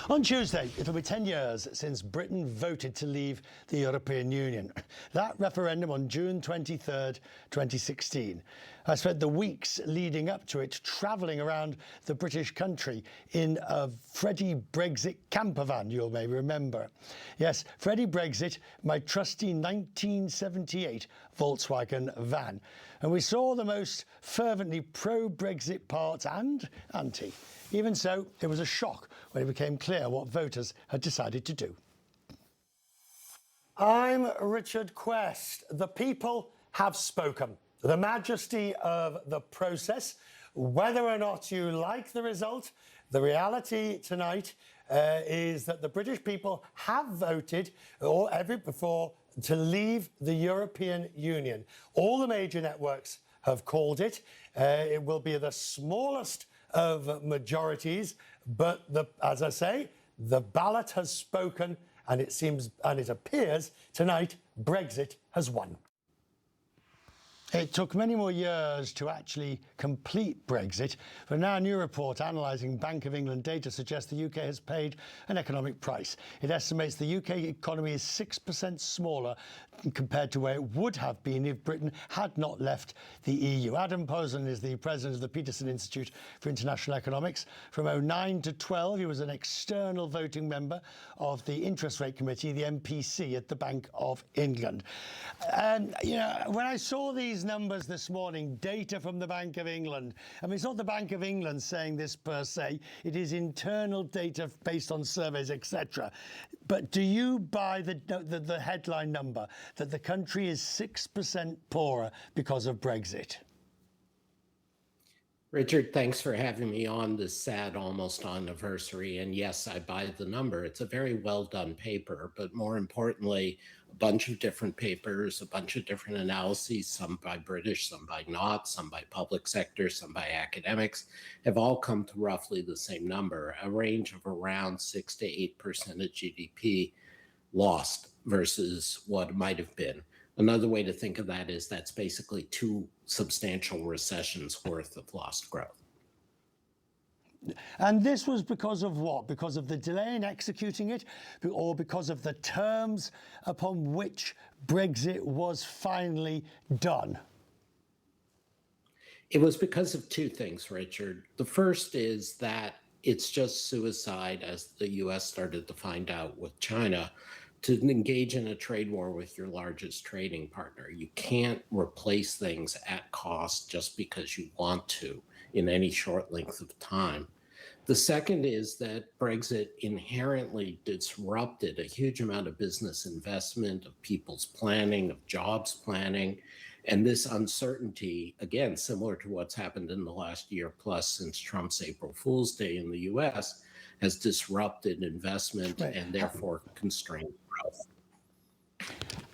On Tuesday, it'll be 10 years since Britain voted to leave the European Union. That referendum on June 23rd, 2016. I spent the weeks leading up to it travelling around the British country in a Freddie Brexit camper van, you may remember. Yes, Freddie Brexit, my trusty 1978 Volkswagen van. And we saw the most fervently pro-Brexit parts and anti. Even so, it was a shock when it became clear what voters had decided to do. I'm Richard Quest. The people have spoken. The majesty of the process, whether or not you like the result, the reality tonight is that the British people have voted before to leave the European Union. All the major networks have called it. It will be the smallest of majorities, but as I say, the ballot has spoken, and it appears tonight Brexit has won. It took many more years to actually complete Brexit, but now a new report analysing Bank of England data suggests the UK has paid an economic price. It estimates the UK economy is 6% smaller compared to where it would have been if Britain had not left the EU. Adam Posen is the president of the Peterson Institute for International Economics. From 2009 to 12, he was an external voting member of the Interest Rate Committee, the MPC, at the Bank of England. And, you know, when I saw these numbers this morning, data from the Bank of England, I mean, it's not the Bank of England saying this per se, it is internal data based on surveys, etc. But do you buy the headline number that the country is 6% poorer because of Brexit? Richard, thanks for having me on this sad almost anniversary. And yes, I buy the number. It's a very well done paper, but more importantly, a bunch of different papers, a bunch of different analyses, some by British, some by not, some by public sector, some by academics, have all come to roughly the same number, a range of around 6 to 8% of GDP lost versus what might have been. Another way to think of that is that's basically 2 substantial recessions worth of lost growth. And this was because of what? Because of the delay in executing it, or because of the terms upon which Brexit was finally done? It was because of 2 things, Richard. The first is that it's just suicide, as the US started to find out with China, to engage in a trade war with your largest trading partner. You can't replace things at cost just because you want to in any short length of time. The second is that Brexit inherently disrupted a huge amount of business investment, of people's planning, of jobs planning. And this uncertainty, again, similar to what's happened in the last year plus since Trump's April Fool's Day in the US, has disrupted investment and therefore constrained growth.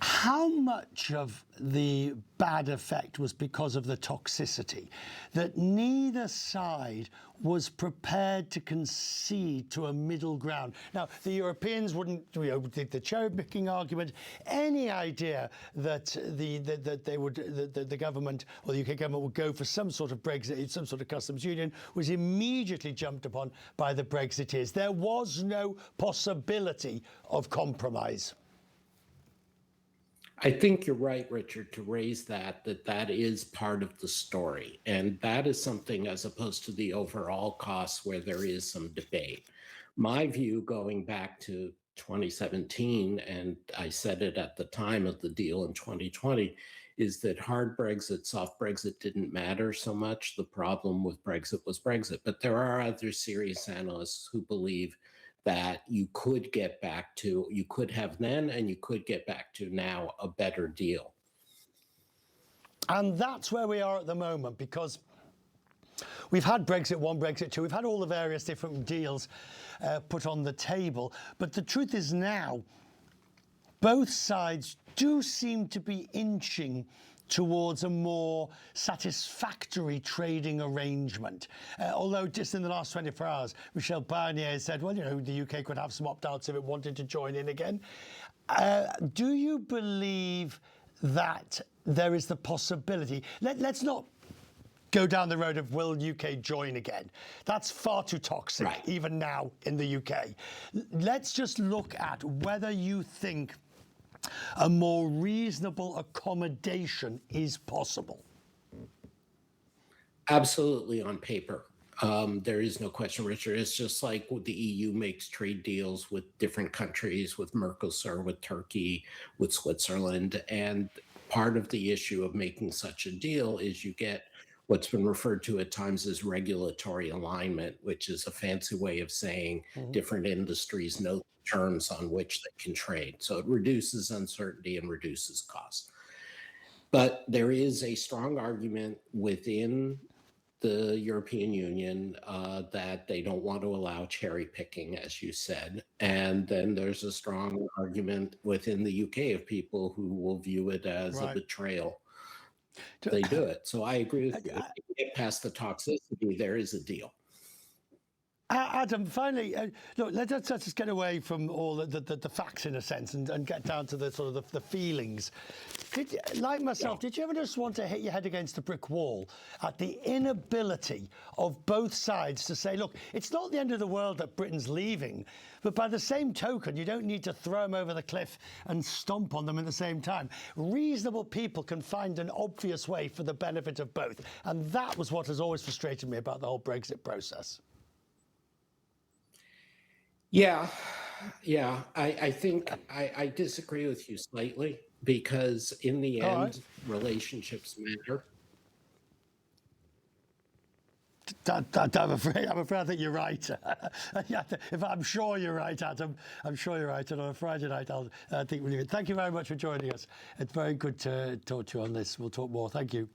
How much of the bad effect was because of the toxicity, that neither side was prepared to concede to a middle ground? Now, the Europeans wouldn't, the cherry-picking argument, any idea that the government or the UK government would go for some sort of Brexit, some sort of customs union, was immediately jumped upon by the Brexiteers. There was no possibility of compromise. I think you're right, Richard, to raise that is part of the story. And that is something as opposed to the overall costs where there is some debate. My view going back to 2017, and I said it at the time of the deal in 2020, is that hard Brexit, soft Brexit didn't matter so much. The problem with Brexit was Brexit. But there are other serious analysts who believe that you could get back to, you could have then and you could get back to now a better deal. And that's where we are at the moment, because we've had Brexit 1, Brexit 2, we've had all the various different deals put on the table. But the truth is now, both sides do seem to be inching towards a more satisfactory trading arrangement. Although just in the last 24 hours, Michel Barnier said, well, the UK could have some opt-outs if it wanted to join in again. Do you believe that there is the possibility? Let's not go down the road of will UK join again. That's far too toxic, Right. even now in the UK. Let's just look at whether you think a more reasonable accommodation is possible. Absolutely, on paper. There is no question, Richard. It's just like the EU makes trade deals with different countries, with Mercosur, with Turkey, with Switzerland. And part of the issue of making such a deal is you get what's been referred to at times as regulatory alignment, which is a fancy way of saying different industries know the terms on which they can trade. So it reduces uncertainty and reduces costs. But there is a strong argument within the European Union that they don't want to allow cherry picking, as you said. And then there's a strong argument within the UK of people who will view it as a betrayal. They do it. So I agree with you. If you get past the toxicity, there is a deal. Adam, finally, look, let's just get away from all the facts in a sense and get down to the sort of the feelings. Like myself, did you ever just want to hit your head against a brick wall at the inability of both sides to say, look, it's not the end of the world that Britain's leaving, but by the same token, you don't need to throw them over the cliff and stomp on them at the same time. Reasonable people can find an obvious way for the benefit of both. And that was what has always frustrated me about the whole Brexit process. Yeah, I think I disagree with you slightly because in the end, relationships matter. I'm afraid I think you're right. If I'm sure you're right, Adam. I'm sure you're right. And on a Friday night, I'll think we'll leave it. Thank you very much for joining us. It's very good to talk to you on this. We'll talk more. Thank you.